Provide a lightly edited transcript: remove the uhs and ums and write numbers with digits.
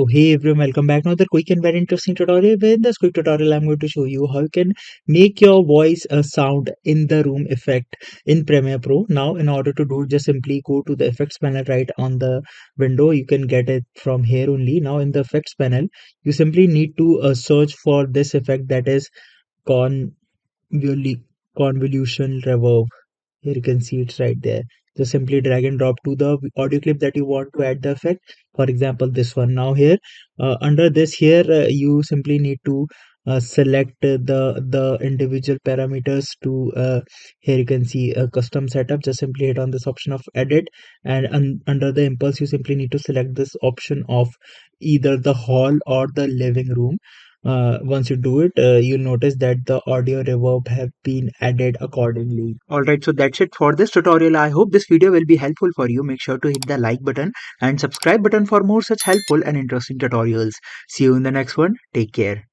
So hey everyone, welcome back to another quick and very interesting tutorial. In this quick tutorial, I'm going to show you how you can make your voice a sound in the room effect in Premiere Pro. Now, in order to do, just simply go to the effects panel right on the window. You can get it from here only. Now, in the effects panel, you simply need to search for this effect, that is convolu- convolution reverb. Here you can see it's right there. Just simply drag and drop to the audio clip that you want to add the effect. For example, this one. Now here, under this here, you simply need to select the individual parameters to here you can see a custom setup. Just simply hit on this option of edit, and under the impulse you simply need to select this option of either the hall or the living room. Once you do it, you'll notice that the audio reverb have been added accordingly. Alright, so that's it for this tutorial. I hope this video will be helpful for you. Make sure to hit the like button and subscribe button for more such helpful and interesting tutorials. See you in the next one. Take care.